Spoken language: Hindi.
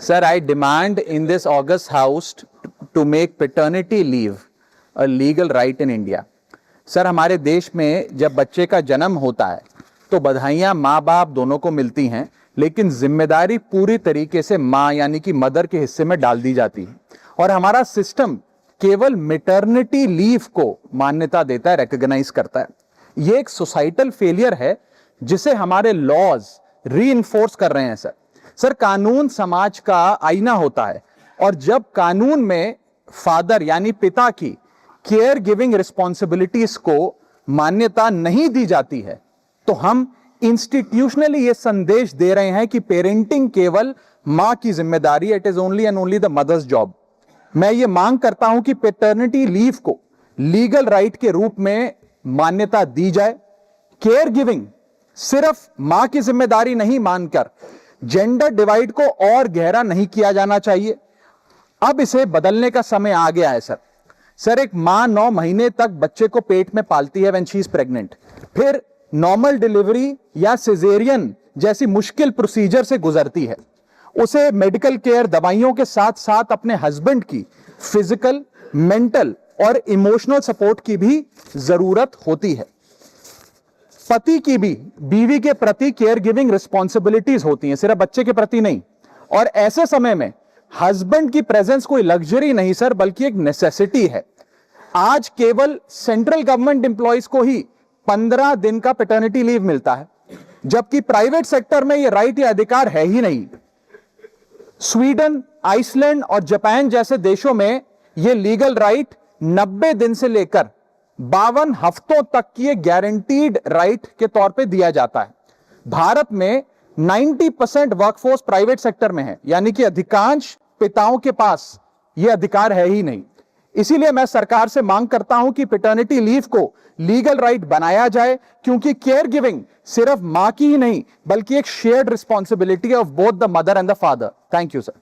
Sir, I demand in this August House to make paternity leave a legal right in India. Sir, हमारे देश में जब बच्चे का जन्म होता है तो बधाइयां माँ बाप दोनों को मिलती हैं, लेकिन जिम्मेदारी पूरी तरीके से माँ यानी कि मदर के हिस्से में डाल दी जाती है और हमारा सिस्टम केवल मैटरनिटी लीव को मान्यता देता है, रिकॉग्नाइज करता है। ये एक सोसाइटल फेलियर है जिसे हमारे लॉज रीइंफोर्स कर रहे हैं। सर, कानून समाज का आईना होता है और जब कानून में फादर यानी पिता की केयर गिविंग रिस्पॉन्सिबिलिटीज को मान्यता नहीं दी जाती है तो हम इंस्टीट्यूशनली ये संदेश दे रहे हैं कि पेरेंटिंग केवल मां की जिम्मेदारी, it is only and only the mother's job. मैं ये मांग करता हूं कि पैटर्निटी लीव को लीगल राइट के रूप में मान्यता दी जाए। केयर गिविंग सिर्फ मां की जिम्मेदारी नहीं मानकर जेंडर डिवाइड को और गहरा नहीं किया जाना चाहिए। अब इसे बदलने का समय आ गया है। सर, एक मां 9 महीने तक बच्चे को पेट में पालती है व्हेन शी इज प्रेग्नेंट, फिर नॉर्मल डिलीवरी या सिजेरियन जैसी मुश्किल प्रोसीजर से गुजरती है। उसे मेडिकल केयर, दवाइयों के साथ साथ अपने हस्बैंड की फिजिकल, मेंटल और इमोशनल सपोर्ट की भी जरूरत होती है। पति की भी बीवी के प्रति केयर गिविंग रिस्पॉन्सिबिलिटीज होती हैं, सिर्फ बच्चे के प्रति नहीं। और ऐसे समय में हस्बैंड की प्रेजेंस कोई लग्जरी नहीं सर, बल्कि एक नेसेसिटी है। आज केवल सेंट्रल गवर्नमेंट एम्प्लॉइज को ही 15 दिन का पैटर्निटी लीव मिलता है, जबकि प्राइवेट सेक्टर में यह राइट या अधिकार है ही नहीं। स्वीडन, आइसलैंड और जापान जैसे देशों में यह लीगल राइट 90 दिन से लेकर 52 हफ्तों तक की गारंटीड राइट के तौर पे दिया जाता है। भारत में 90% वर्कफोर्स प्राइवेट सेक्टर में है, यानी कि अधिकांश पिताओं के पास यह अधिकार है ही नहीं। इसीलिए मैं सरकार से मांग करता हूं कि पैटर्निटी लीव को लीगल राइट बनाया जाए, क्योंकि केयर गिविंग सिर्फ मां की ही नहीं बल्कि एक shared responsibility of both the mother and the father. Thank you sir.